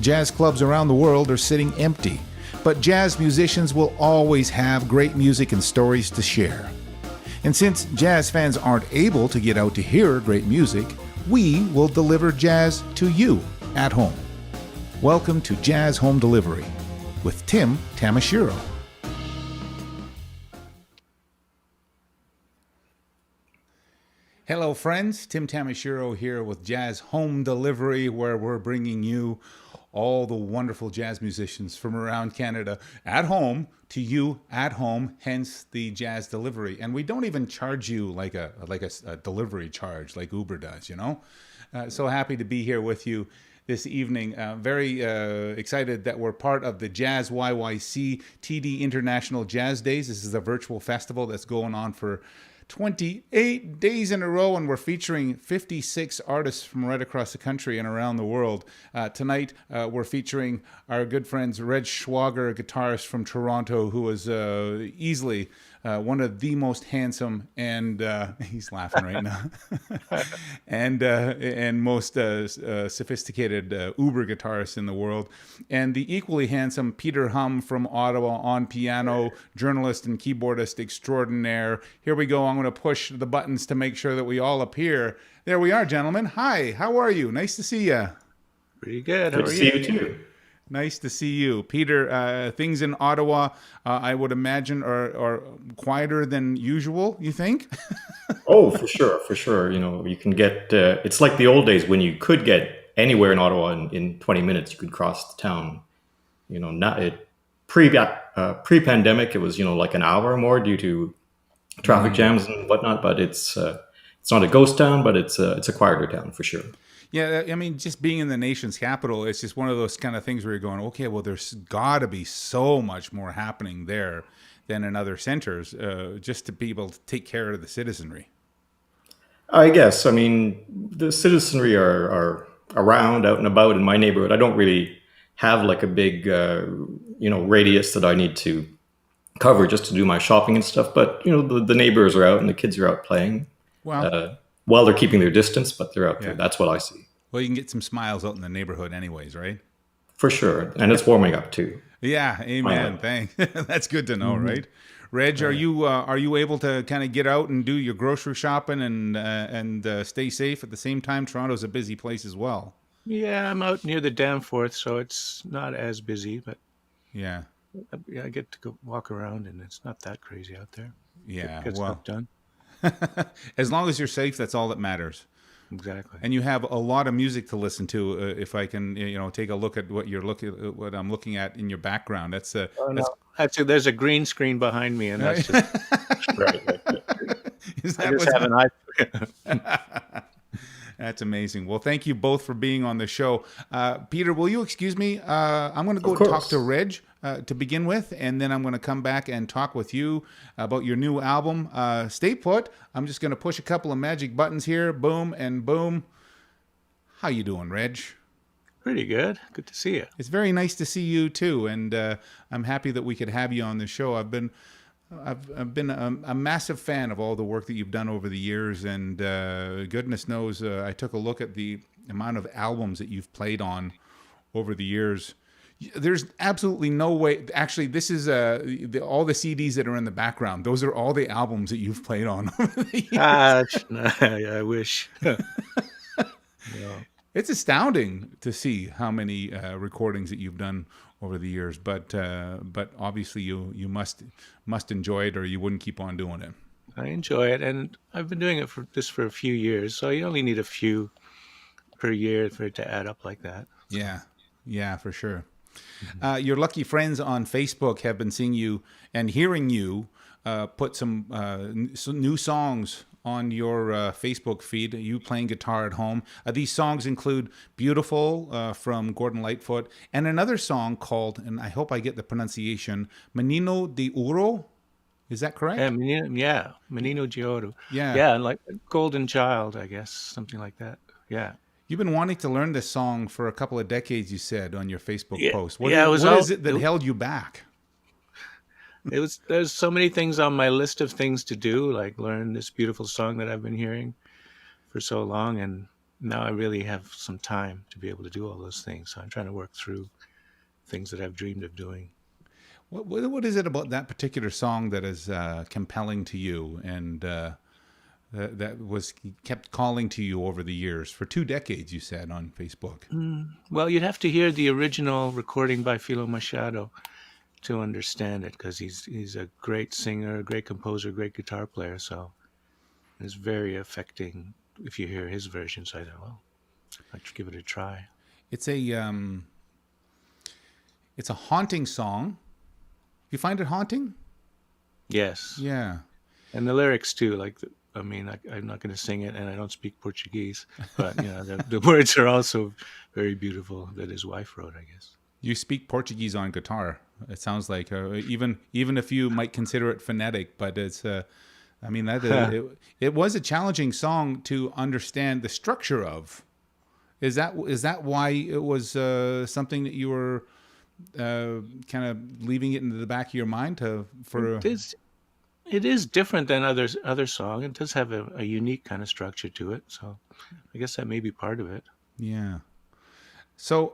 Jazz clubs around the world are sitting empty, but jazz musicians will always have great music and stories to share. And since jazz fans aren't able to get out to hear great music, we will deliver jazz to you at home. Welcome to Jazz Home Delivery with Tim Tamashiro. Hello friends, Tim Tamashiro here with Jazz Home Delivery, where we're bringing you all the wonderful jazz musicians from around Canada at home to you at home, hence the jazz delivery. And we don't even charge you like a delivery charge like Uber does, you know? So happy to be here with you this evening. Very excited that we're part of the JazzYYC TD International Jazz Days. This is a virtual festival that's going on for 28 days in a row, and we're featuring 56 artists from right across the country and around the world. Tonight, we're featuring our good friends Reg Schwager, a guitarist from Toronto, who is easily one of the most handsome and he's laughing right now and most sophisticated Uber guitarist in the world, and the equally handsome Peter Hum from Ottawa on piano, journalist and keyboardist extraordinaire. Here we go. I'm going to push the buttons to make sure that we all appear. There we are, gentlemen. Hi, how are you? Nice to see you. Pretty good. How Good are to you? see you too. Nice to see you. Peter, things in Ottawa, I would imagine, are quieter than usual, you think? Oh, for sure, for sure. You know, you can get, it's like the old days when you could get anywhere in Ottawa in 20 minutes, you could cross the town. You know, pre-pandemic, it was, you know, like an hour or more due to traffic jams and whatnot, but it's not a ghost town, but it's a quieter town for sure. Yeah, I mean, just being in the nation's capital, it's just one of those kind of things where you're going, okay, well, there's got to be so much more happening there than in other centers, just to be able to take care of the citizenry. I guess. I mean, the citizenry are around, out and about in my neighborhood. I don't really have like a big, radius that I need to cover just to do my shopping and stuff. But, you know, the neighbors are out and the kids are out playing. Wow. While they're keeping their distance, but they're out there. That's what I see. Well, you can get some smiles out in the neighborhood anyways, right? For sure. And it's warming up too. Yeah, amen. Thanks. That's good to know, right? Reg, are you able to kind of get out and do your grocery shopping and stay safe at the same time? Toronto's a busy place as well. Yeah, I'm out near the Danforth, so it's not as busy, but Yeah. I get to go walk around, and it's not that crazy out there. Yeah, Get well, stuff done. as long as you're safe, that's all that matters. Exactly. And you have a lot of music to listen to. If I can, take a look at what I'm looking at in your background. That's Actually, there's a green screen behind me, and that's just Right. is I that just have an what's That's amazing. Well, thank you both for being on the show. Peter, will you excuse me? I'm going to go Of course. talk to Reg to begin with, and then I'm going to come back and talk with you about your new album. Stay put. I'm just going to push a couple of magic buttons here. Boom and boom. How you doing, Reg? Pretty good. Good to see you. It's very nice to see you too, and I'm happy that we could have you on the show. I've been a massive fan of all the work that you've done over the years, and goodness knows, I took a look at the amount of albums that you've played on over the years. There's absolutely no way. Actually, this is all the CDs that are in the background. Those are all the albums that you've played on over the years. I wish. No. It's astounding to see how many recordings that you've done over the years, but obviously you must enjoy it, or you wouldn't keep on doing it. I enjoy it, and I've been doing it for a few years, so you only need a few per year for it to add up like that. Yeah, for sure. Your lucky friends on Facebook have been seeing you and hearing you put some new songs on your Facebook feed, you playing guitar at home. These songs include Beautiful from Gordon Lightfoot, and another song called, and I hope I get the pronunciation, Menino de Oro. Is that correct? Menino de Oro. Yeah. Yeah, like Golden Child, I guess, something like that. Yeah. You've been wanting to learn this song for a couple of decades, you said on your Facebook post. What is it that held you back? There's so many things on my list of things to do, like learn this beautiful song that I've been hearing for so long, and now I really have some time to be able to do all those things. So I'm trying to work through things that I've dreamed of doing. What is it about that particular song that is compelling to you, and that was kept calling to you over the years for 2 decades? You said on Facebook. Well, you'd have to hear the original recording by Philo Machado to understand it, because he's a great singer, a great composer, great guitar player. So it's very affecting if you hear his version. So I thought, well, I'd give it a try. It's a haunting song. You find it haunting? Yes, Yeah. and the lyrics too. Like, I mean, I'm not going to sing it, and I don't speak Portuguese, but the words are also very beautiful. That his wife wrote, I guess. You speak Portuguese on guitar. It sounds like even if you might consider it phonetic, but it's. I mean that it was a challenging song to understand the structure of. Is that why it was something that you were kind of leaving it into the back of your mind for? It is different than other song. It does have a unique kind of structure to it. So I guess that may be part of it. Yeah. So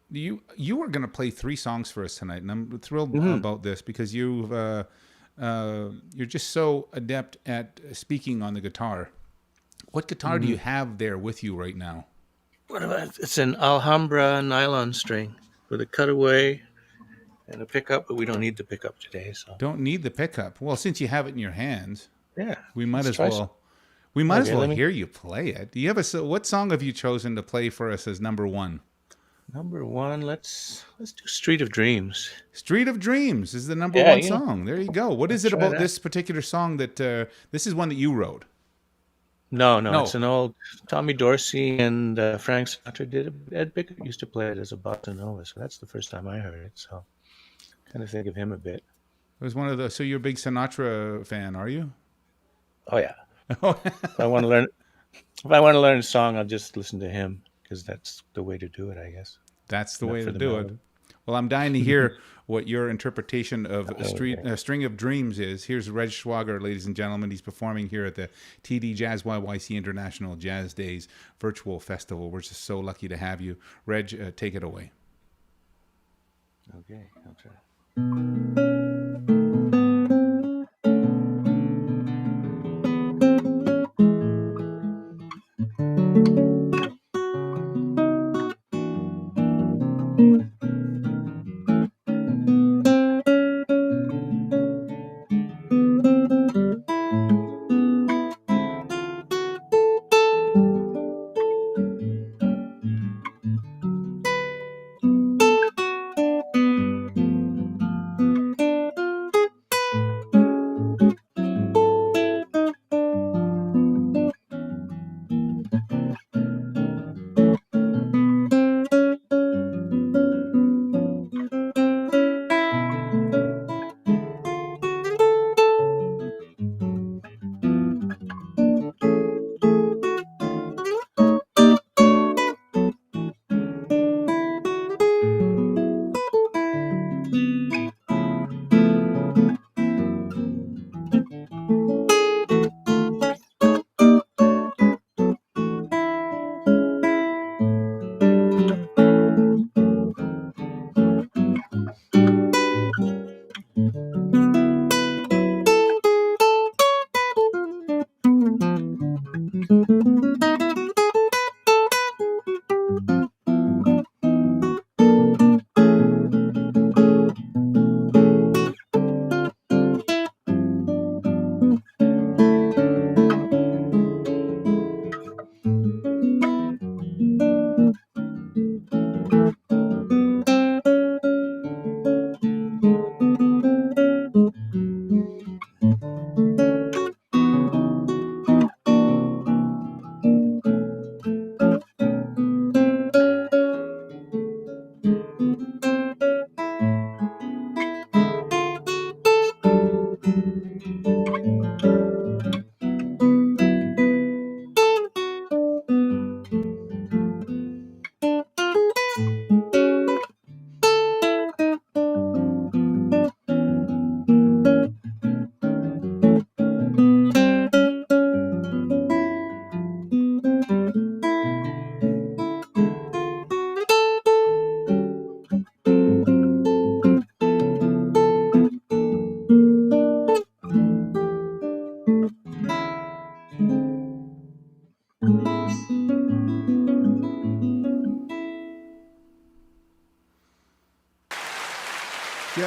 you were going to play 3 songs for us tonight, and I'm thrilled about this because you're just so adept at speaking on the guitar. What guitar do you have there with you right now? What about it's an Alhambra nylon string with a cutaway and a pickup, but we don't need the pickup today. So Don't need the pickup. Well, since you have it in your hands, yeah, we might let's as try well. We might as Okay, well let me- hear you play it. Do you have what song have you chosen to play for us as number 1? Number 1, let's do Street of Dreams. Street of Dreams is the number Yeah, 1 song. There you go. What is it try about that. this particular song that this is one that you wrote? No, No. it's an old Tommy Dorsey and Frank Sinatra did it. Ed Bickett used to play it as a bossa nova, so that's the first time I heard it. So kind of think of him a bit. It was one of the. So you're a big Sinatra fan, are you? Oh yeah. If I want to learn a song, I'll just listen to him, because that's the way to do it, I guess. That's the Not way for to the do it. melody. Well, I'm dying to hear what your interpretation of Okay. String of Dreams is. Here's Reg Schwager, ladies and gentlemen. He's performing here at the TD JazzYYC International Jazz Days Virtual Festival. We're just so lucky to have you. Reg, take it away. Okay, I'll try.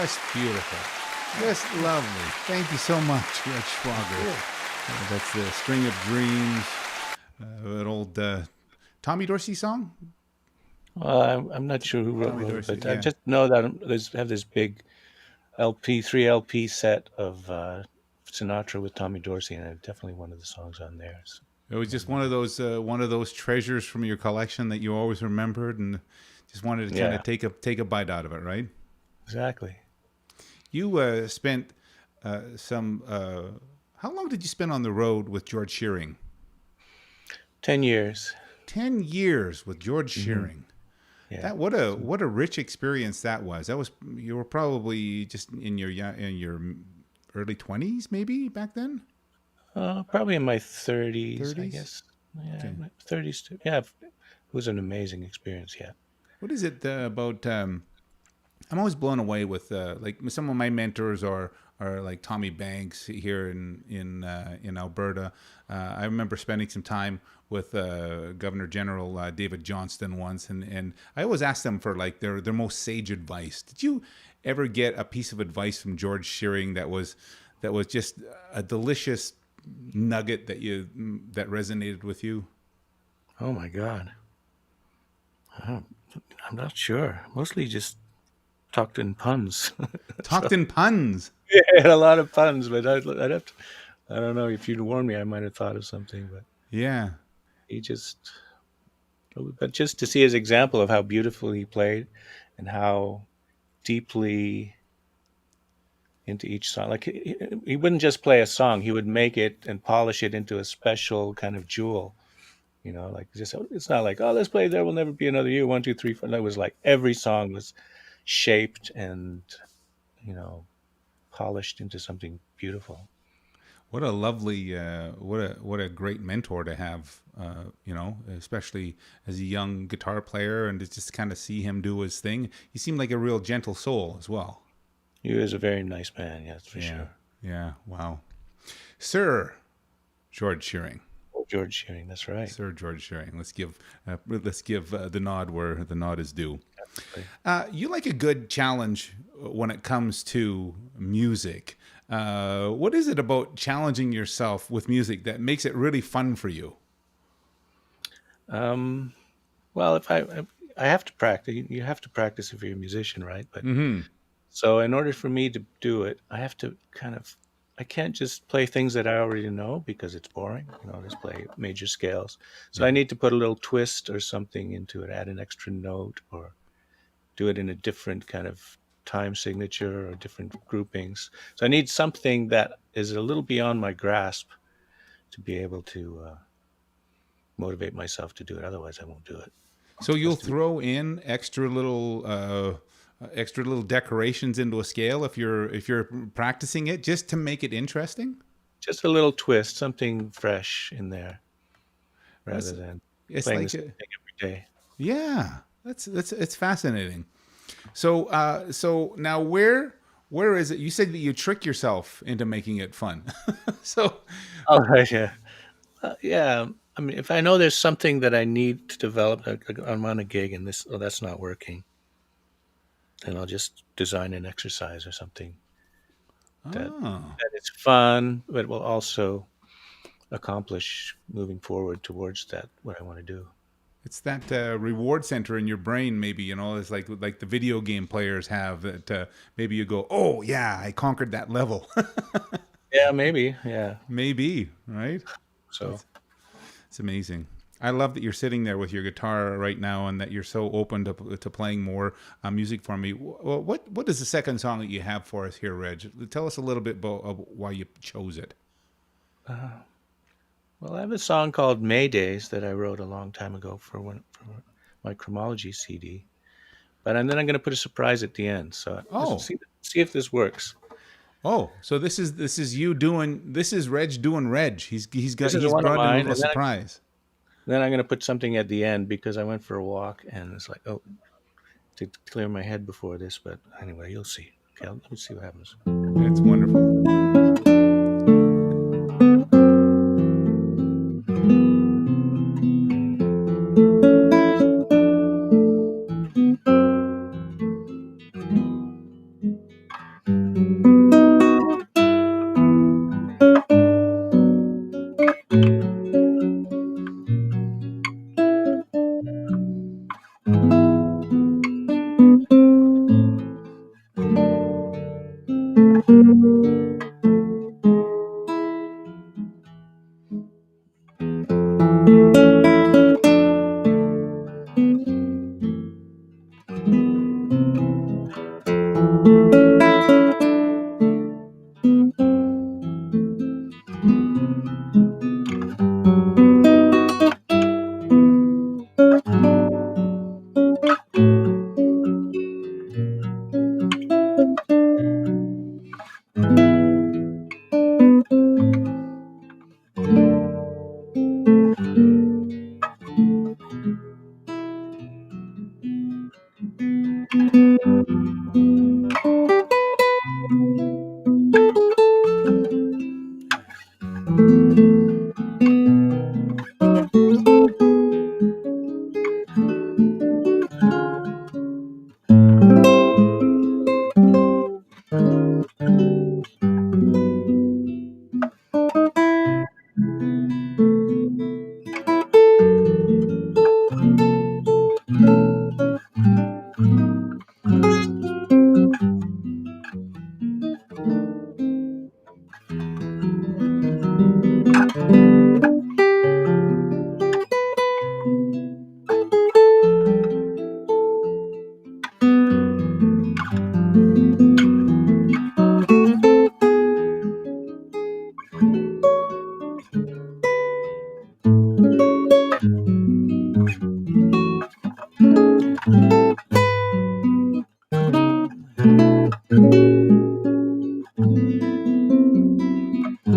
Just beautiful. Just lovely. Thank you so much, Reg Schwager. That's the String of Dreams, an old Tommy Dorsey song. Well, I'm not sure who wrote Tommy it, Dorsey, but I yeah. just know that have this big three LP set of Sinatra with Tommy Dorsey, and definitely one of the songs on there. So, It was just one of those treasures from your collection that you always remembered, and just wanted to kind yeah, of take a bite out of it, right? exactly. You spent some. How long did you spend on the road with George Shearing? 10 years. 10 years with George hmm Shearing. Yeah. That what a rich experience that was. You were probably just in your early 20s, maybe back then. Probably in my 30s, I 30s. guess. Yeah, Okay. my 30s too. Yeah, it was an amazing experience. Yeah. What is it about? I'm always blown away with like some of my mentors are like Tommy Banks here in Alberta. I remember spending some time with Governor General David Johnston once, and I always ask them for like their most sage advice. Did you ever get a piece of advice from George Shearing that was just a delicious nugget that resonated with you? Oh my God. I'm not sure. Mostly just talked in puns. Talked in puns. Yeah, I had a lot of puns, but I'd have to. I don't know if you'd warned me, I might have thought of something, but Yeah. he just. But just to see his example of how beautiful he played, and how deeply into each song. Like he wouldn't just play a song; he would make it and polish it into a special kind of jewel. Like just it's not like, oh, let's play "There Will Never Be Another You," 1, 2, 3, 4. No, it was like every song was shaped and you know polished into something beautiful. What a lovely, what a great mentor to have, especially as a young guitar player, and to just kind of see him do his thing. He seemed like a real gentle soul as well. He was a very nice man, yes, for Yeah, sure. yeah, wow. Sir George Shearing. George Shearing, that's right. Sir George Shearing. Let's give the nod where the nod is due. You like a good challenge when it comes to music. What is it about challenging yourself with music that makes it really fun for you? Well, if I have to practice, you have to practice if you're a musician, right? But Mm-hmm. so in order for me to do it, I have to I can't just play things that I already know because it's boring. Just play major scales. So I need to put a little twist or something into it, add an extra note, or do it in a different kind of time signature or different groupings. So I need something that is a little beyond my grasp to be able to motivate myself to do it. Otherwise, I won't do it. So It has you'll to be throw in extra little decorations into a scale if you're practicing it just to make it interesting. just a little twist, something fresh in there, rather It's, than it's playing the like same thing every day. yeah, that's it's fascinating. So now where is it? You said that you trick yourself into making it fun. So Oh, right, yeah. Yeah. I mean, if I know there's something that I need to develop, I'm on a gig and that's not working, then I'll just design an exercise or something that oh, that is fun, but will also accomplish moving forward towards that what I want to do. it's that reward center in your brain. Maybe it's like the video game players have that. Maybe you go, oh yeah, I conquered that level. Yeah, maybe. Yeah. Maybe, right? So It's amazing. I love that you're sitting there with your guitar right now, and that you're so open to playing more music for me. What is the second song that you have for us here, Reg? Tell us a little bit about why you chose it. well, I have a song called May Days that I wrote a long time ago for my chronology CD. And then I'm going to put a surprise at the end. So just Oh, see if this works. so this is you doing this is Reg doing Reg. He's This is he's one of brought in a mine, little and surprise. then I'm going to put something at the end because I went for a walk and it's like, oh, to clear my head before this. But anyway, you'll see. Okay, let me see what happens. It's wonderful.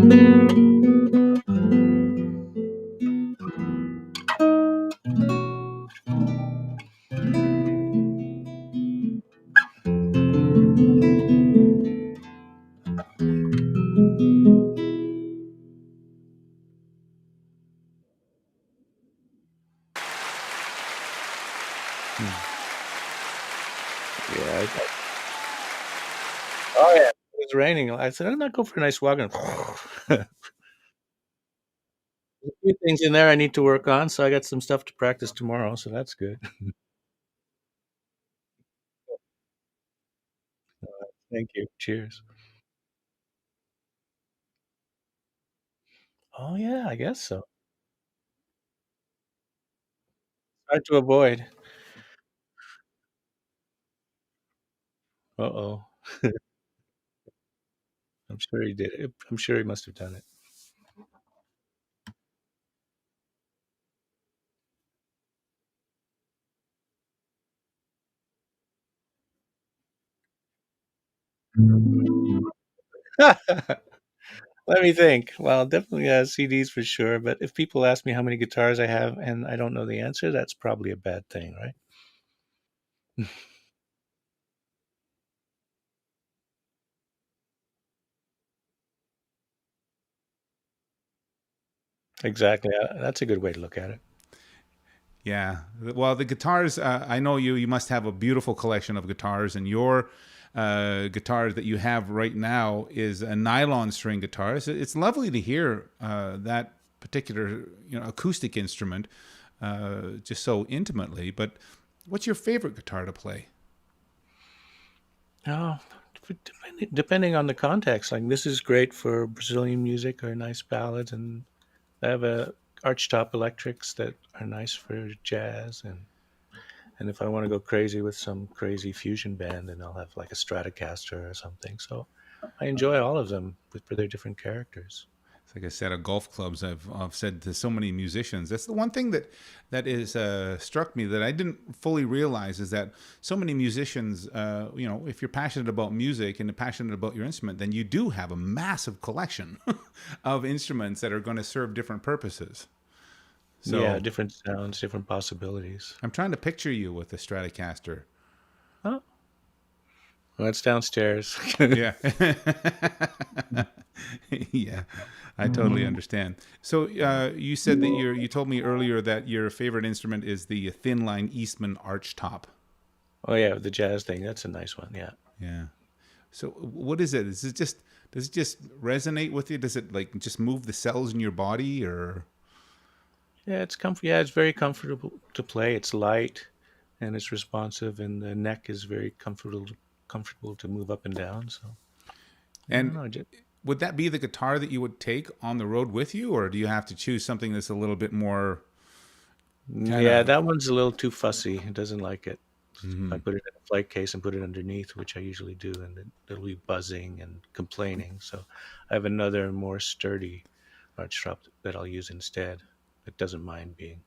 Yeah. Oh yeah. It was raining. I said, "I'm not go for a nice walk." And a few things in there I need to work on, so I got some stuff to practice tomorrow. So that's good. Thank you. Cheers. Oh yeah, I guess so. Hard to avoid. Uh-oh. I'm sure he did it. I'm sure he must have done it. Let me think. Well, definitely CDs for sure. But if people ask me how many guitars I have and I don't know the answer, that's probably a bad thing, right? Exactly. That's a good way to look at it. Yeah. Well, the guitars, I know you must have a beautiful collection of guitars, and your guitar that you have right now is a nylon string guitar. It's lovely to hear that particular acoustic instrument just so intimately. But what's your favorite guitar to play? Oh, depending on the context. Like this is great for Brazilian music or nice ballads, and I have a archtop electrics that are nice for jazz, and if I want to go crazy with some crazy fusion band, then I'll have like a Stratocaster or something. So I enjoy all of them for their different characters. It's like I said, at golf clubs, I've said to so many musicians. That's the one thing that is struck me that I didn't fully realize is that so many musicians, if you're passionate about music and passionate about your instrument, then you do have a massive collection of instruments that are going to serve different purposes. Yeah, So different sounds, different possibilities. I'm trying to picture you with the Stratocaster. Oh, well, it's downstairs. Yeah. Yeah, I totally understand. So you said that you told me earlier that your favorite instrument is the thin line Eastman archtop. Oh yeah, the jazz thing. That's a nice one. Yeah. Yeah. So what is it? Does it just resonate with you? Does it like just move the cells in your body or? Yeah, it's comfort. Yeah, it's very comfortable to play. It's light and it's responsive, and the neck is very comfortable to move up and down. So I don't And know. Just, would that be the guitar that you would take on the road with you, or do you have to choose something that's a little bit more kind yeah, of? that one's a little too fussy. It doesn't like it. If I put it in a flight case and put it underneath, which I usually do, and it'll be buzzing and complaining. So I have another more sturdy arch strap that I'll use instead. It doesn't mind being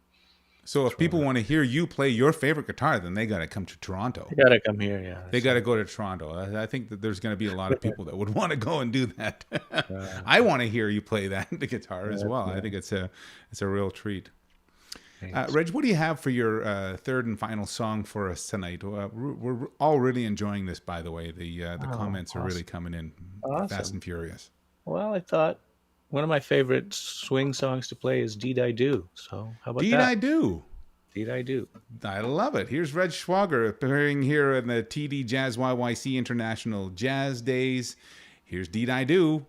So if thrown people up. want to hear you play your favorite guitar, then they got to come to Toronto. I gotta come here. Yeah, They that's got to it. go to Toronto. I think that there's going to be a lot of people that would want to go and do that. Uh, I want to hear you play that the guitar as that's well. I nice. think it's a real treat. Thanks. Reg, what do you have for your third and final song for us tonight? We're all really enjoying this, by the way. The Oh, comments are really awesome. coming in fast Awesome. and furious. Well, I thought one of my favorite swing songs to play is Deed I Do. So how about Deed I that? do. Deed I Do. I love it. Here's Reg Schwager appearing here in the TD Jazz YYC International Jazz Days. Here's Deed I Do.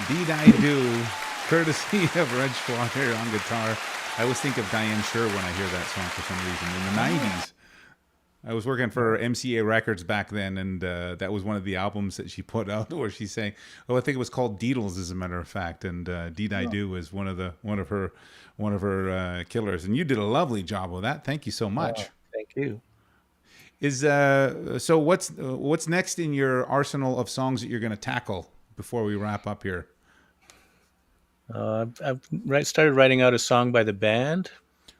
Indeed I Do, courtesy of Reg Schwager on guitar. I always think of Diane Shure when I hear that song for some reason. In the 90s, I was working for MCA Records back then, and that was one of the albums that she put out where she's saying, "Oh, I think it was called Deedles, as a matter of fact." And "Deed I Do" is one of her killers. And you did a lovely job with that. Thank you so much. Thank you. Is so what's next in your arsenal of songs that you're going to tackle before we wrap up here? I've started writing out a song by the band,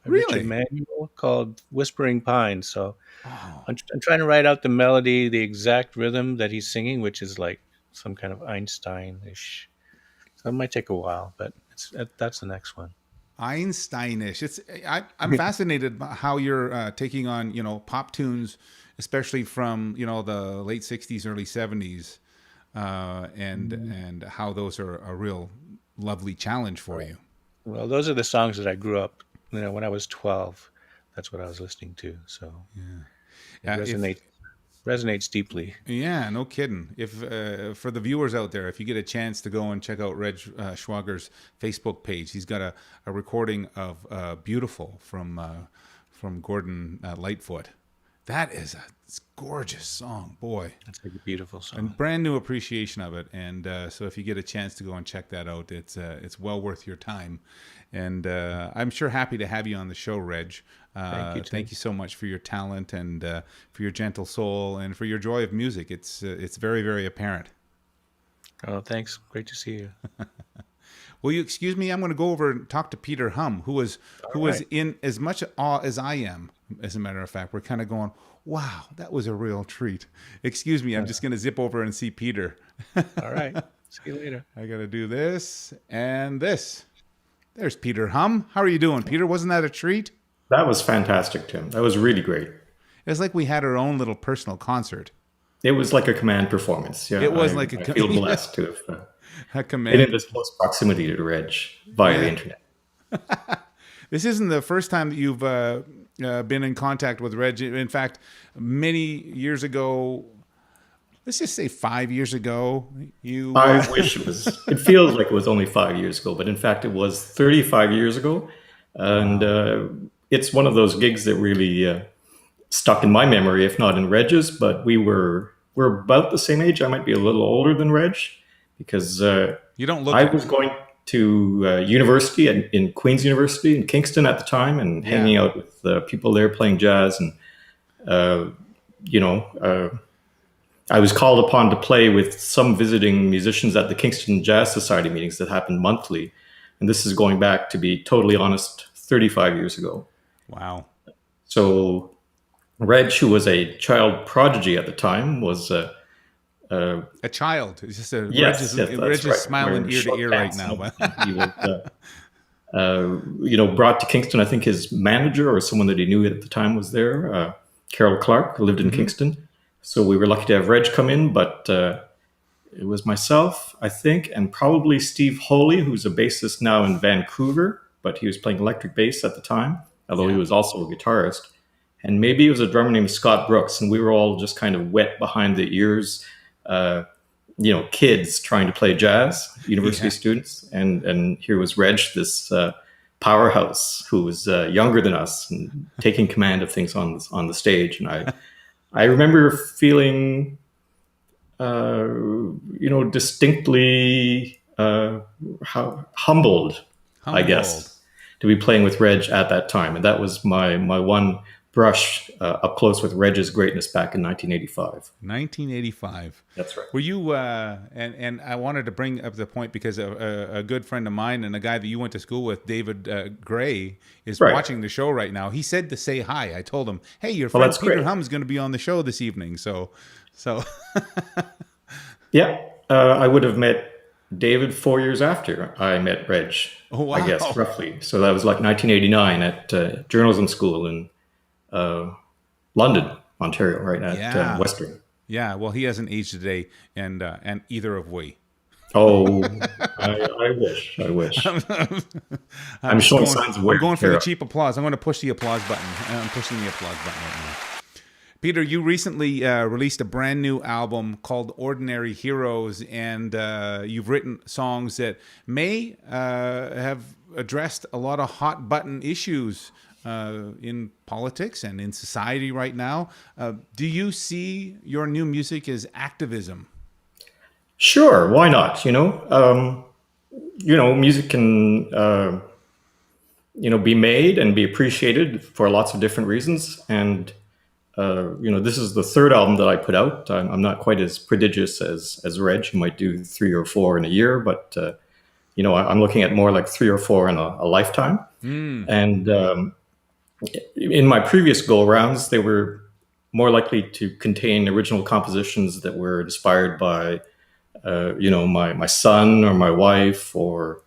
Really? Richard Manuel, called "Whispering Pines." So I'm trying to write out the melody, the exact rhythm that he's singing, which is like some kind of Einstein-ish. So it might take a while, but that's the next one. Einsteinish. I'm fascinated by how you're taking on pop tunes, especially from the late '60s, early '70s, and how those are a real lovely challenge for you. Well, those are the songs that I grew up. When I was 12, that's what I was listening to. So it resonates deeply. Yeah, no kidding. If for the viewers out there, if you get a chance to go and check out Reg Schwager's Facebook page, he's got a recording of "Beautiful" from Gordon Lightfoot. That is a gorgeous song, boy. That's like a beautiful song. And brand new appreciation of it. And so if you get a chance to go and check that out, it's well worth your time. And I'm sure happy to have you on the show, Reg. Thank you so much for your talent and for your gentle soul and for your joy of music. It's very, very apparent. Oh, thanks. Great to see you. Will you excuse me? I'm going to go over and talk to Peter Hum, who was in as much awe as I am. As a matter of fact, we're kind of going, wow, that was a real treat. Excuse me, I'm just going to zip over and see Peter. All right. See you later. I got to do this and this. There's Peter Hum. How are you doing, Peter? Wasn't that a treat? That was fantastic, Tim. That was really great. It's like we had our own little personal concert. It was like a command performance. Yeah, it was I feel blessed to have been in this close proximity to Reg via the internet. This isn't the first time that you've been in contact with Reg. In fact, many years ago, let's just say 5 years ago, you... I wish it was... It feels like it was only 5 years ago, but in fact, it was 35 years ago. And it's one of those gigs that really stuck in my memory, if not in Reg's, but we're about the same age. I might be a little older than Reg because you don't look... I was going to university in Queen's University in Kingston at the time and hanging out with people there playing jazz. And, I was called upon to play with some visiting musicians at the Kingston Jazz Society meetings that happened monthly. And this is going back, to be totally honest, 35 years ago. Wow. So Reg, who was a child prodigy at the time, was... a child. It's just a Reg is smiling ear to ear right now. He was, brought to Kingston. I think his manager or someone that he knew at the time was there. Carol Clark, who lived in Kingston. So we were lucky to have Reg come in, but it was myself, I think, and probably Steve Holy, who's a bassist now in Vancouver, but he was playing electric bass at the time, although he was also a guitarist. And maybe it was a drummer named Scott Brooks, and we were all just kind of wet behind the ears, kids trying to play jazz, university students. And here was Reg, this powerhouse who was younger than us and taking command of things on the stage. And I remember feeling, distinctly humbled, I guess, to be playing with Reg at that time. And that was my one brush up close with Reg's greatness back in 1985. 1985. That's right. Were you, and I wanted to bring up the point because a good friend of mine and a guy that you went to school with, David Gray, is Right. watching the show right now. He said to say hi. I told him, hey, your Well, friend that's Peter great. Hum's going to be on the show this evening. So Yeah, I would have met David 4 years after I met Reg, Oh, wow. I guess, roughly. So that was like 1989 at journalism school in London, Ontario, right at Yeah. Western. yeah, well, he hasn't aged today, and either have we. Oh, I wish. I wish. I'm just showing going, signs of wear I'm going and for the tear. cheap applause. I'm going to push the applause button. I'm pushing the applause button right now. Peter, you recently released a brand new album called Ordinary Heroes, and you've written songs that may have addressed a lot of hot button issues in politics and in society right now. Do you see your new music as activism? Sure, why not? Music can be made and be appreciated for lots of different reasons. And this is the third album that I put out. I'm not quite as prodigious as Reg, who might do 3 or 4 in a year, but I'm looking at more like 3 or 4 in a lifetime. And in my previous go rounds, they were more likely to contain original compositions that were inspired by my son or my wife, or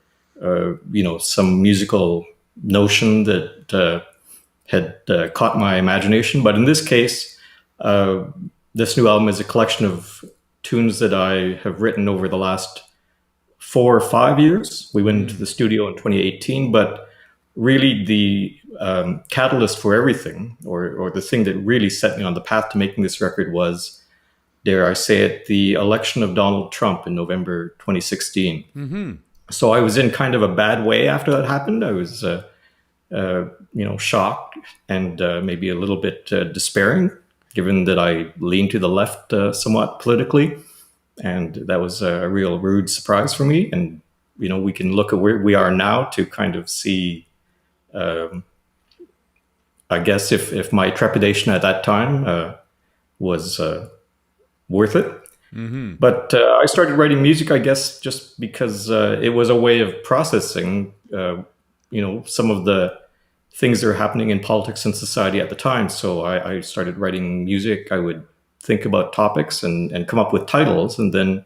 some musical notion that had caught my imagination. But in this case, this new album is a collection of tunes that I have written over the last 4 or 5 years. We went into the studio in 2018, but really the catalyst for everything, or the thing that really set me on the path to making this record, was, dare I say it, the election of Donald Trump in November 2016. So I was in kind of a bad way after that happened. I was, shocked and maybe a little bit despairing, given that I leaned to the left somewhat politically. And that was a real rude surprise for me. And, we can look at where we are now to kind of see, I guess, if my trepidation at that time was worth it. But I started writing music, I guess, just because it was a way of processing, some of the things that are happening in politics and society at the time. So I started writing music. I would think about topics and come up with titles, and then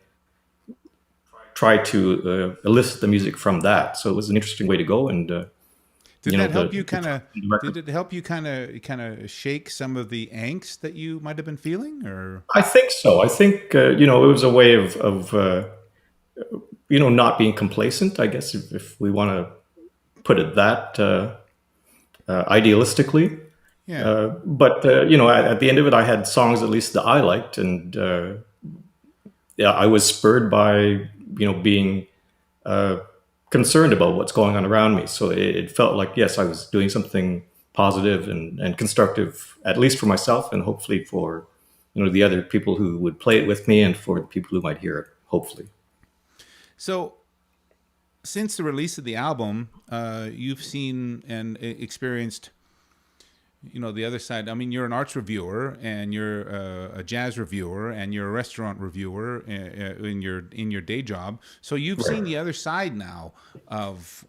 try to elicit the music from that. So it was an interesting way to go. And Did that help you kind of? Did it help you kind of shake some of the angst that you might have been feeling, or? I think so. I think it was a way of not being complacent, I guess, if we want to put it that idealistically. Yeah. But at the end of it, I had songs at least that I liked, and I was spurred by being concerned about what's going on around me. So it felt like, yes, I was doing something positive and constructive, at least for myself, and hopefully for the other people who would play it with me, and for the people who might hear it, hopefully. So, since the release of the album, you've seen and experienced, the other side. I mean, you're an arts reviewer, and you're a jazz reviewer, and you're a restaurant reviewer in your day job. So you've seen the other side now of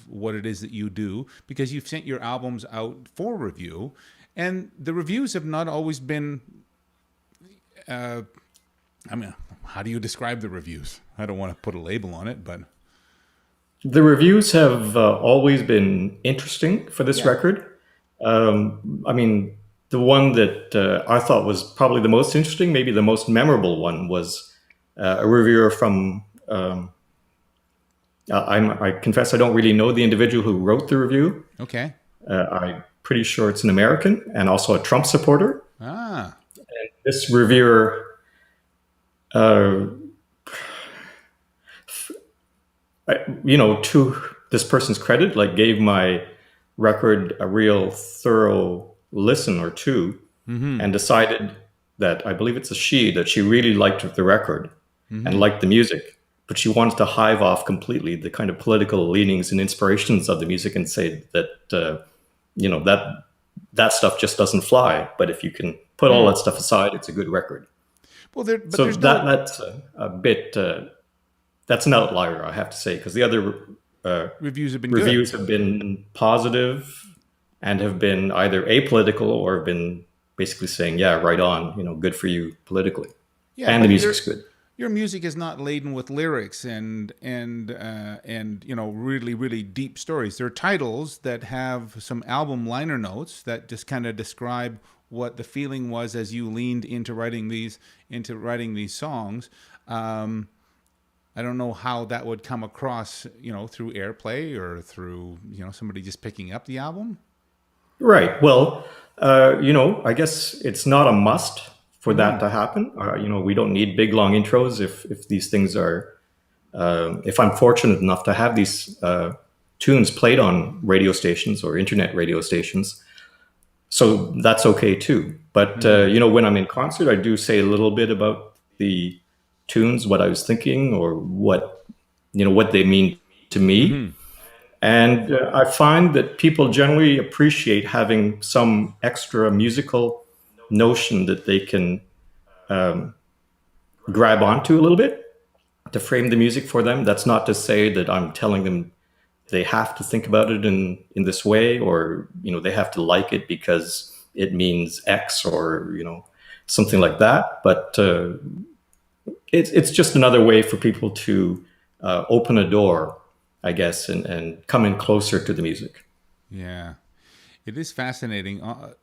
what it is that you do, because you've sent your albums out for review, and the reviews have not always been. How do you describe the reviews? I don't want to put a label on it, but the reviews have always been interesting for this record. The one that I thought was probably the most interesting, maybe the most memorable one, was a reviewer from. I confess I don't really know the individual who wrote the review. Okay. I'm pretty sure it's an American and also a Trump supporter. Ah. And this reviewer, to this person's credit, gave my record a real thorough listen or two, and decided that, I believe it's a she, that she really liked the record and liked the music, but she wanted to hive off completely the kind of political leanings and inspirations of the music, and say that that that stuff just doesn't fly. But if you can put all that stuff aside, it's a good record. Well, but So there's that's a bit. That's an outlier, I have to say, because the other reviews have been reviews good. have been positive and have been either apolitical or have been basically saying, "Yeah, right on. Good for you politically." Yeah, And but the music's good. your music is not laden with lyrics and really really deep stories. There are titles that have some album liner notes that just kind of describe what the feeling was as you leaned into writing these songs. I don't know how that would come across, through airplay or through somebody just picking up the album. Right. Well, I guess it's not a must for that to happen. We don't need big long intros if these things are. If I'm fortunate enough to have these tunes played on radio stations or internet radio stations, so that's okay too. But when I'm in concert, I do say a little bit about the tunes, what I was thinking, or what they mean to me. And I find that people generally appreciate having some extra musical notion that they can grab onto a little bit to frame the music for them. That's not to say that I'm telling them they have to think about it in this way, or they have to like it because it means X, or something like that. But it's just another way for people to open a door, I guess, and come in closer to the music. Yeah, it is fascinating.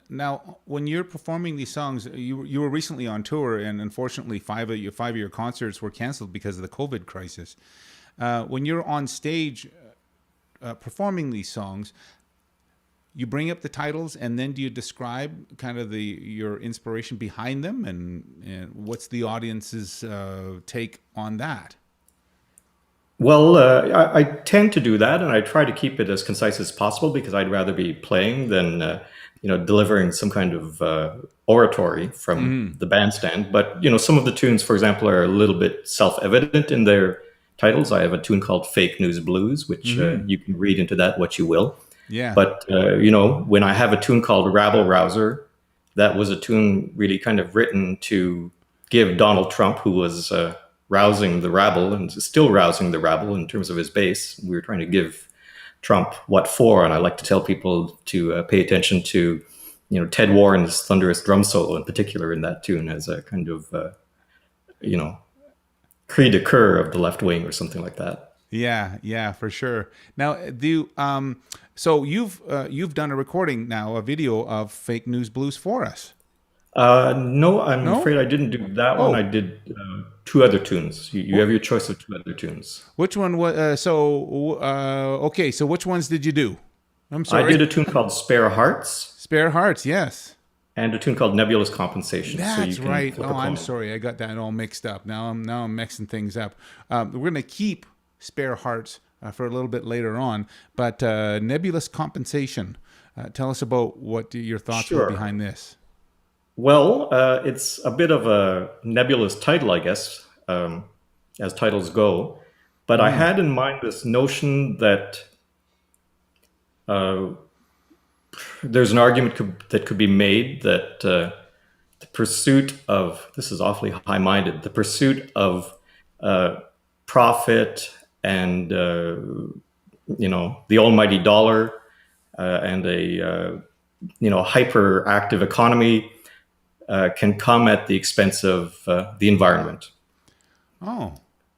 Now, when you're performing these songs, you were recently on tour, and unfortunately, five of your concerts were canceled because of the COVID crisis. When you're on stage performing these songs, you bring up the titles, and then do you describe kind of your inspiration behind them, and what's the audience's take on that? Well, I tend to do that, and I try to keep it as concise as possible because I'd rather be playing than delivering some kind of oratory from the bandstand. But some of the tunes, for example, are a little bit self-evident in their titles. I have a tune called "Fake News Blues," which you can read into that what you will. Yeah. But when I have a tune called "Rabble Rouser," that was a tune really kind of written to give Donald Trump, who was rousing the rabble and still rousing the rabble in terms of his base. We were trying to give Trump what for, and I like to tell people to pay attention to, Ted Warren's thunderous drum solo in particular in that tune as a kind of, cri de coeur of the left wing or something like that. Yeah, for sure. Now, so you've done a recording now, a video of "Fake News Blues" for us. No, I'm afraid I didn't do that one. I did two other tunes. You have your choice of two other tunes. Which one was okay? So which ones did you do? I'm sorry. I did a tune called "Spare Hearts." Spare Hearts, yes. And a tune called "Nebulous Compensation." That's so you right. can Oh, I'm sorry, I got that all mixed up. Now I'm mixing things up. We're gonna keep "Spare Hearts" for a little bit later on, but "Nebulous Compensation." Tell us about what your thoughts were behind this. Well, it's a bit of a nebulous title, I guess, as titles go. But I had in mind this notion that there's an argument that could be made that the pursuit of, this is awfully high-minded, the pursuit of profit and, the almighty dollar and a, hyperactive economy can come at the expense of the environment. Oh.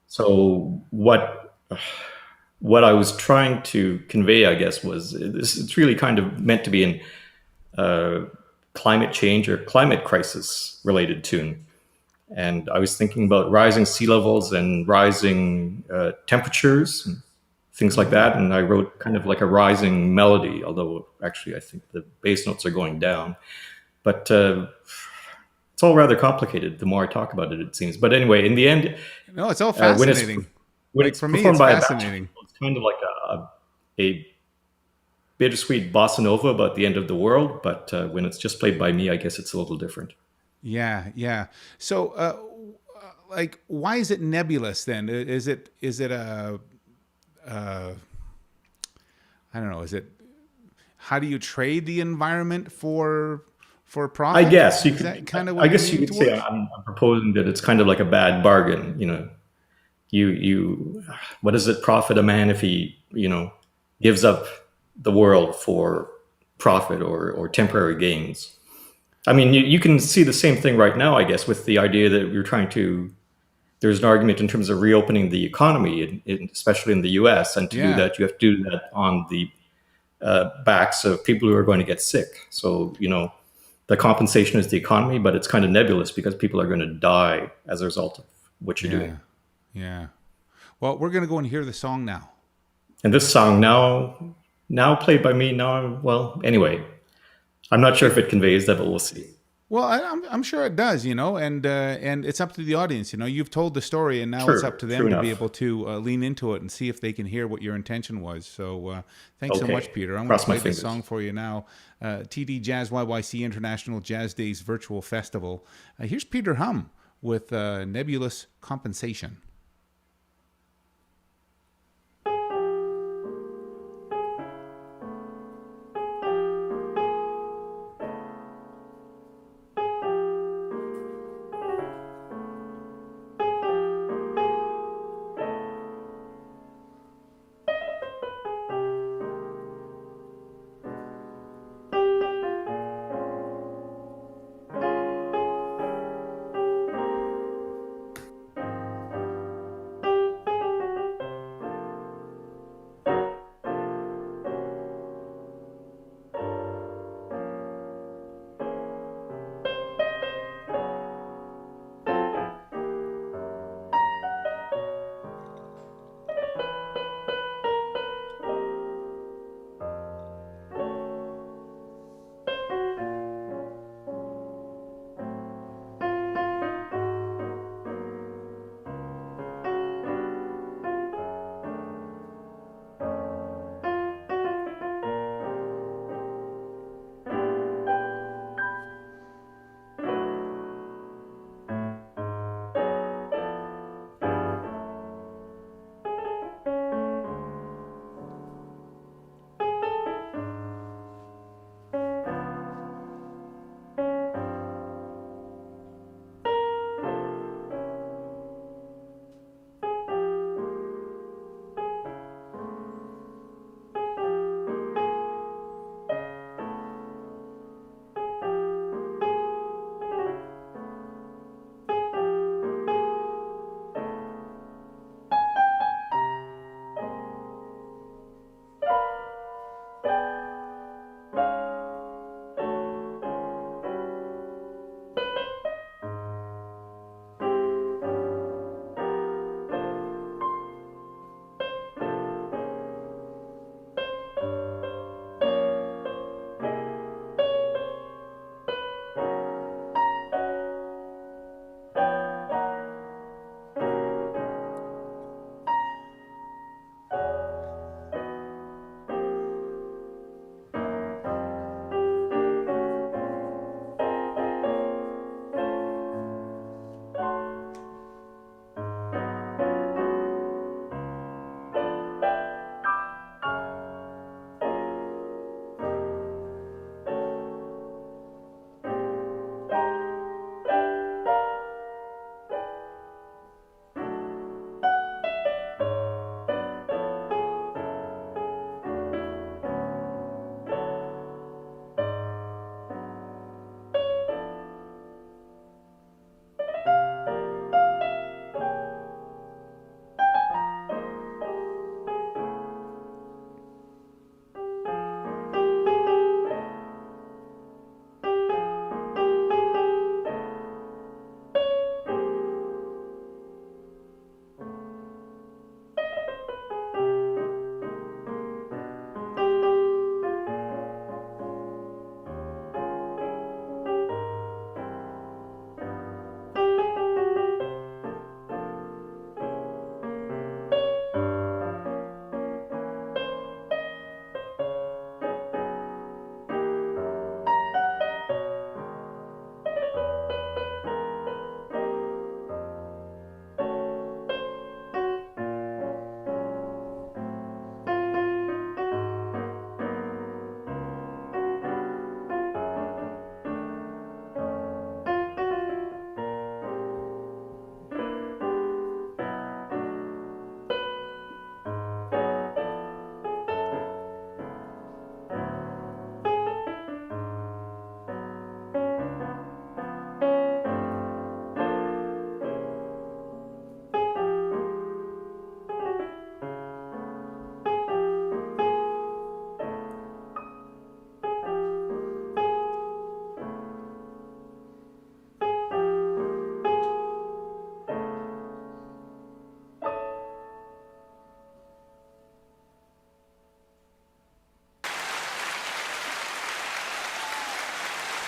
So what I was trying to convey, I guess, was it's really kind of meant to be in climate change or climate crisis related tune. And I was thinking about rising sea levels and rising temperatures and things like that. And I wrote kind of like a rising melody, although actually I think the bass notes are going down. But it's all rather complicated the more I talk about it, it seems. But anyway, in the end, no, it's all fascinating. When it's for performed me, it's by fascinating. it's kind of like a bittersweet bossa nova about the end of the world. But when it's just played by me, I guess it's a little different. Yeah. So, why is it nebulous then? Is it I don't know. Is it? how do you trade the environment for I profit? guess you Is could. that kind of I what you're guess you leaning could say towards? I'm proposing that it's kind of like a bad bargain. You what does it profit a man if he gives up the world for profit or temporary gains? I mean, you can see the same thing right now, I guess, with the idea that we're trying to. There's an argument in terms of reopening the economy, especially in the U.S. And to do Yeah. that, you have to do that on the backs of people who are going to get sick. So the compensation is the economy, but it's kind of nebulous because people are going to die as a result of what you're doing. Yeah. Yeah. Well, we're going to go and hear the song now. And this song now played by me now. Well, anyway, I'm not sure if it conveys that, but we'll see. Well, I'm sure it does, and it's up to the audience. You've told the story, and now it's up to True them to be enough. able to lean into it and see if they can hear what your intention was. So, thanks so much, Okay, Peter. I'm going to cross my play this fingers. song for you now. TD JazzYYC International Jazz Days Virtual Festival. Here's Peter Hum with Nebulous Compensation.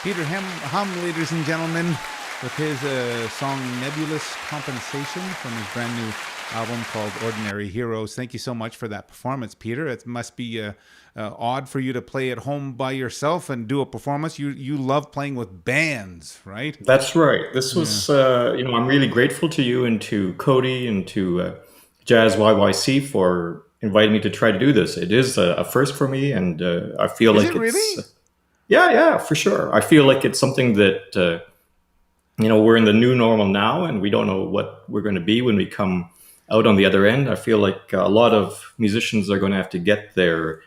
Peter Hum, ladies and gentlemen, with his song Nebulous Compensation from his brand new album called Ordinary Heroes. Thank you so much for that performance, Peter. It must be odd for you to play at home by yourself and do a performance. You love playing with bands, right? That's right. This was, I'm really grateful to you and to Cody and to JazzYYC for inviting me to try to do this. It is a first for me, and I feel Is like it really? Yeah, for sure. I feel like it's something that, we're in the new normal now, and we don't know what we're going to be when we come out on the other end. I feel like a lot of musicians are going to have to get their,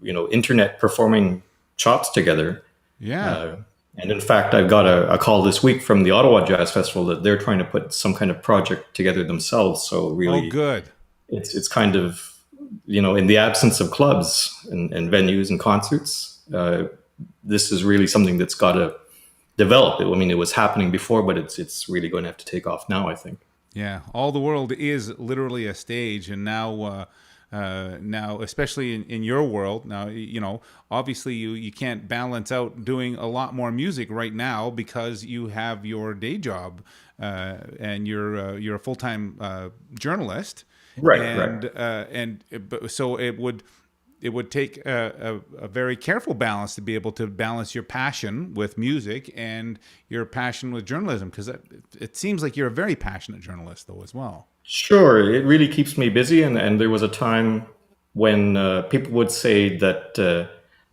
internet performing chops together. Yeah. And in fact, I've got a call this week from the Ottawa Jazz Festival that they're trying to put some kind of project together themselves. So really, Oh, good. it's kind of, in the absence of clubs and venues and concerts, this is really something that's got to develop. I mean, it was happening before, but it's really going to have to take off now, I think. Yeah, all the world is literally a stage, and now, especially in your world, now obviously you can't balance out doing a lot more music right now because you have your day job, and you're a full-time journalist, Right. So it would take a very careful balance to be able to balance your passion with music and your passion with journalism, because it seems like you're a very passionate journalist, though, as well. Sure, it really keeps me busy, and there was a time when people would say that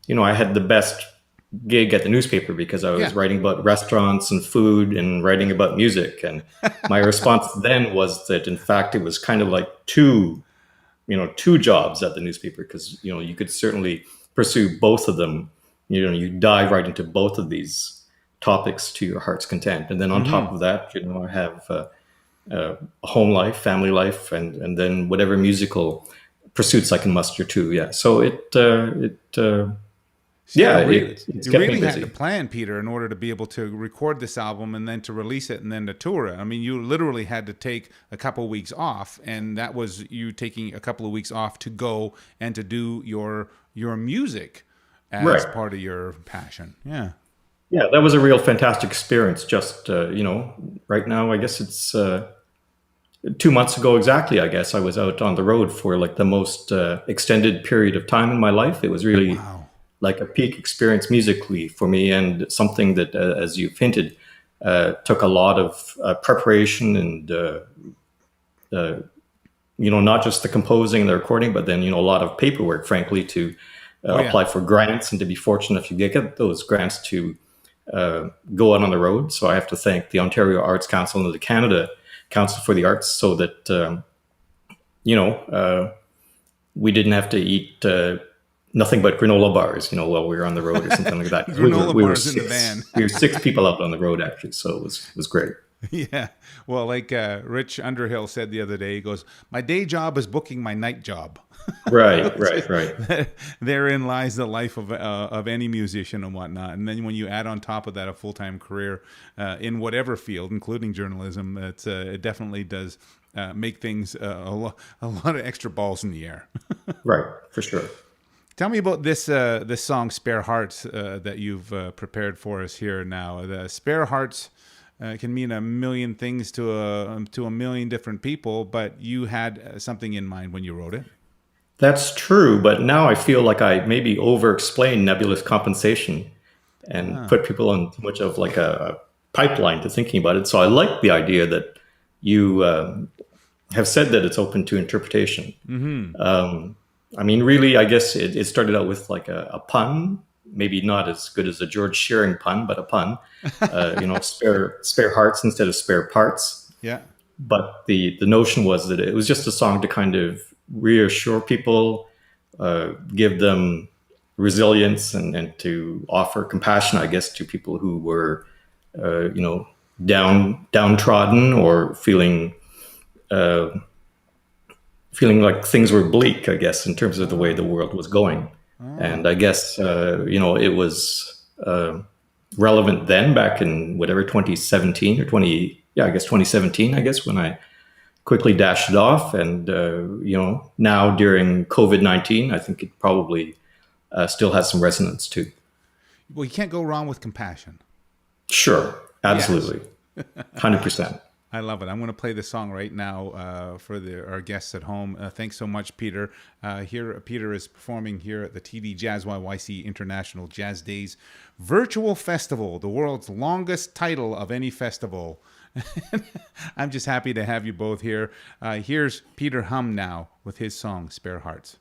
I had the best gig at the newspaper because I was Yeah. writing about restaurants and food and writing about music, and my response then was that in fact it was kind of like two jobs at the newspaper, because you could certainly pursue both of them. You dive right into both of these topics to your heart's content, and then on top of that, I have a home life, family life, and then whatever musical pursuits I can muster too. Yeah. So it's You kept me really had busy. to plan, Peter, in order to be able to record this album and then to release it and then to tour it. I mean, you literally had to take a couple of weeks off, and that was you taking a couple of weeks off to go and to do your music as Right. part of your passion. Yeah. Yeah, that was a real fantastic experience. Just right now, I guess it's 2 months ago exactly. I guess I was out on the road for like the most extended period of time in my life. It was really Wow. like a peak experience musically for me, and something that, as you've hinted, took a lot of preparation and not just the composing and the recording, but then a lot of paperwork, frankly, to apply for grants and to be fortunate if you get those grants to go out on the road. So I have to thank the Ontario Arts Council and the Canada Council for the Arts, so that we didn't have to eat nothing but granola bars, while we were on the road or something like that. Granola we were bars in six, the van. we were 6 people out on the road, actually, so it was great. Yeah. Well, like Rich Underhill said the other day, he goes, "My day job is booking my night job." Right. Therein lies the life of any musician and whatnot. And then when you add on top of that a full-time career in whatever field, including journalism, it definitely does make things a lot of extra balls in the air. Right, for sure. Tell me about this song "Spare Hearts" that you've prepared for us here now. The "Spare Hearts" can mean a million things to a million different people, but you had something in mind when you wrote it. That's true, but now I feel like I maybe over-explained nebulous compensation and put people on too much of like a pipeline to thinking about it. So I like the idea that you have said that it's open to interpretation. I mean, really, I guess it started out with like a pun, maybe not as good as a George Shearing pun, but a pun. Spare hearts instead of spare parts. Yeah. But the notion was that it was just a song to kind of reassure people, give them resilience, and to offer compassion, I guess, to people who were, downtrodden or feeling like things were bleak, I guess, in terms of the way the world was going. And I guess, it was relevant then, back in whatever, 2017 or 2017, I guess, when I quickly dashed it off. And, now during COVID-19, I think it probably still has some resonance too. Well, you can't go wrong with compassion. Sure, absolutely, 100%. I love it. I'm going to play this song right now for our guests at home. Thanks so much, Peter. Peter is performing here at the TD JazzYYC International Jazz Days Virtual Festival, the world's longest title of any festival. I'm just happy to have you both here. Here's Peter Hum now with his song, Spare Hearts.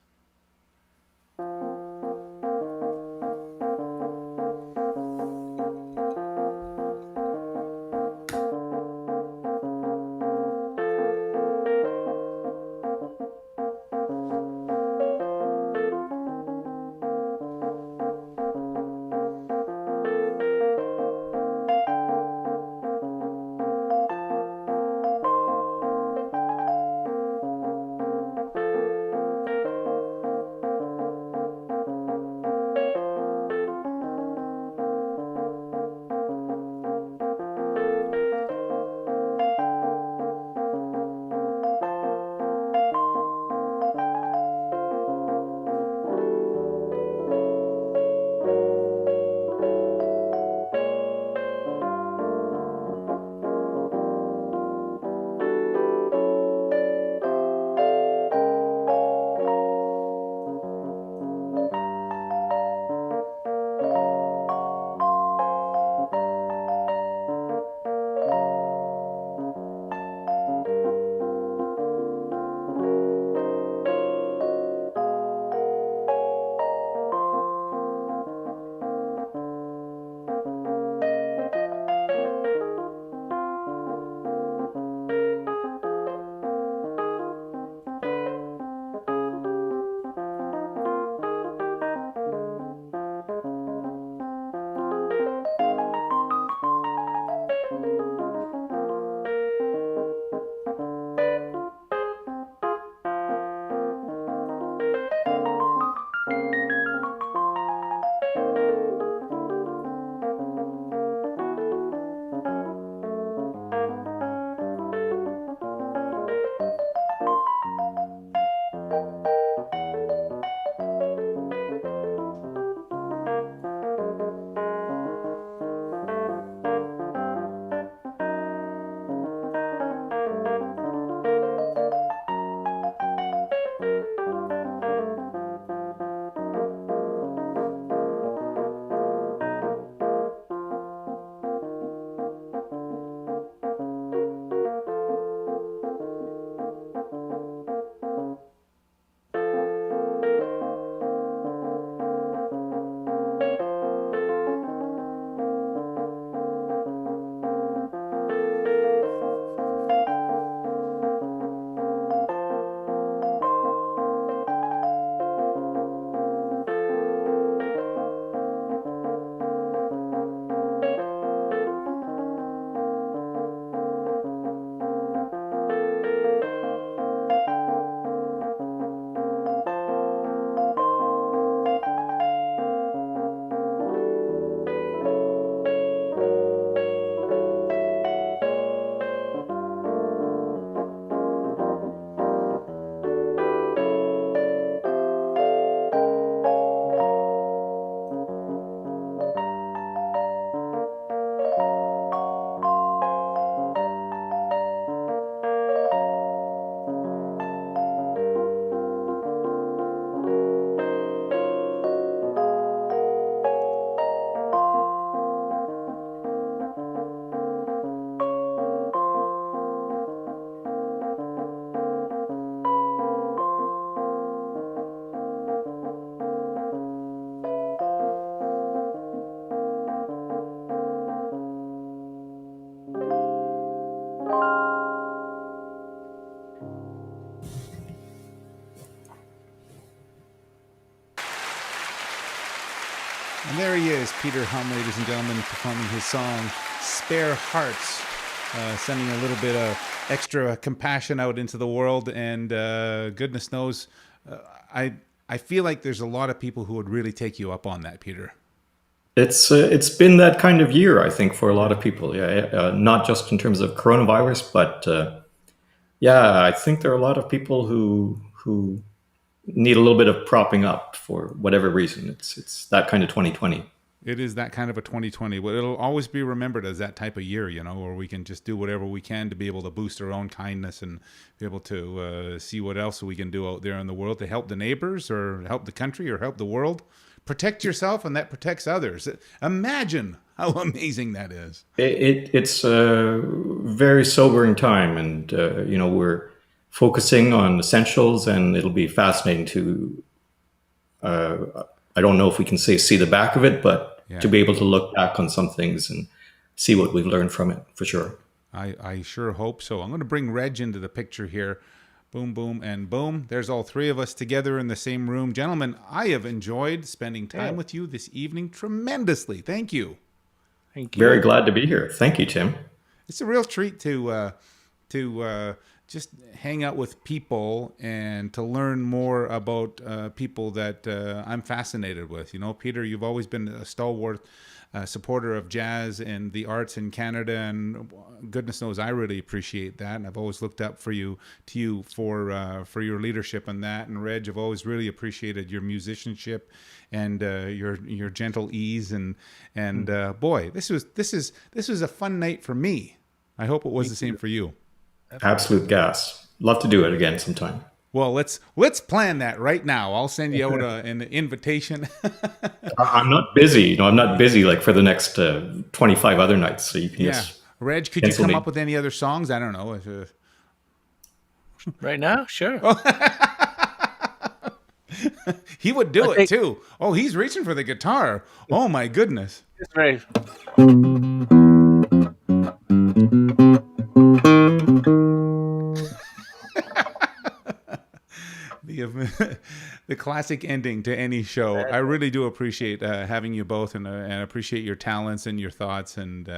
And there he is, Peter Hum, ladies and gentlemen, performing his song, Spare Hearts, sending a little bit of extra compassion out into the world. And goodness knows, I feel like there's a lot of people who would really take you up on that, Peter. It's been that kind of year, I think, for a lot of people. Yeah, not just in terms of coronavirus, but yeah, I think there are a lot of people who need a little bit of propping up for whatever reason. It's that kind of 2020. It is that kind of a 2020. Well, it'll always be remembered as that type of year, where we can just do whatever we can to be able to boost our own kindness and be able to see what else we can do out there in the world to help the neighbors or help the country or help the world. Protect yourself, and that protects others. Imagine how amazing that is. It's a very sobering time, and we're focusing on essentials, and it'll be fascinating to. I don't know if we can see the back of it, but to be able to look back on some things and see what we've learned from it, for sure. I sure hope so. I'm going to bring Reg into the picture here. Boom, boom, and boom. There's all three of us together in the same room. Gentlemen, I have enjoyed spending time with you this evening tremendously. Thank you. Thank you. Very glad to be here. Thank you, Tim. It's a real treat to just hang out with people and to learn more about people that I'm fascinated with. Peter, you've always been a stalwart supporter of jazz and the arts in Canada, and goodness knows I really appreciate that. And I've always looked up for you for your leadership on that. And Reg, I've always really appreciated your musicianship and your gentle ease. And boy, this was a fun night for me. I hope it was the same for you. Absolute gas. Love to do it again sometime. Well, let's plan that right now. I'll send you out an invitation. I'm not busy. I'm not busy like for the next 25 other nights. So you can just Reg, could you come up with any other songs? I don't know. Right now? Sure. He would do it too. Oh, he's reaching for the guitar. Oh my goodness. It's right. The classic ending to any show. I really do appreciate having you both, and appreciate your talents and your thoughts and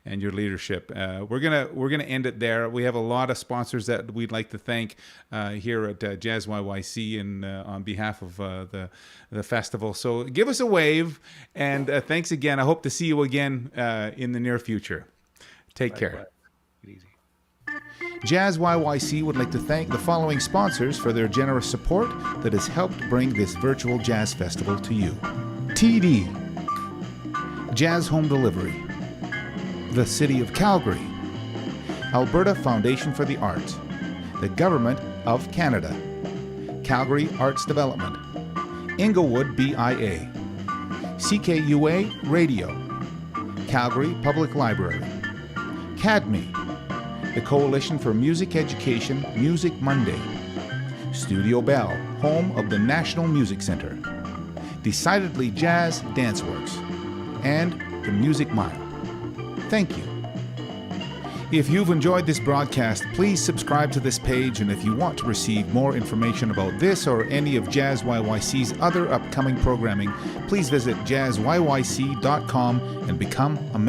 your leadership. We're gonna end it there. We have a lot of sponsors that we'd like to thank here at JazzYYC and on behalf of the festival. So give us a wave, and thanks again. I hope to see you again in the near future. Take care. JazzYYC would like to thank the following sponsors for their generous support that has helped bring this virtual jazz festival to you. TD, Jazz Home Delivery, the City of Calgary, Alberta Foundation for the Arts, the Government of Canada, Calgary Arts Development, Inglewood BIA, CKUA Radio, Calgary Public Library, CADME, the Coalition for Music Education, Music Monday, Studio Bell, home of the National Music Center, Decidedly Jazz Danceworks, and the Music Mile. Thank you. If you've enjoyed this broadcast, please subscribe to this page, and if you want to receive more information about this or any of JazzYYC's other upcoming programming, please visit jazzyyc.com and become a member.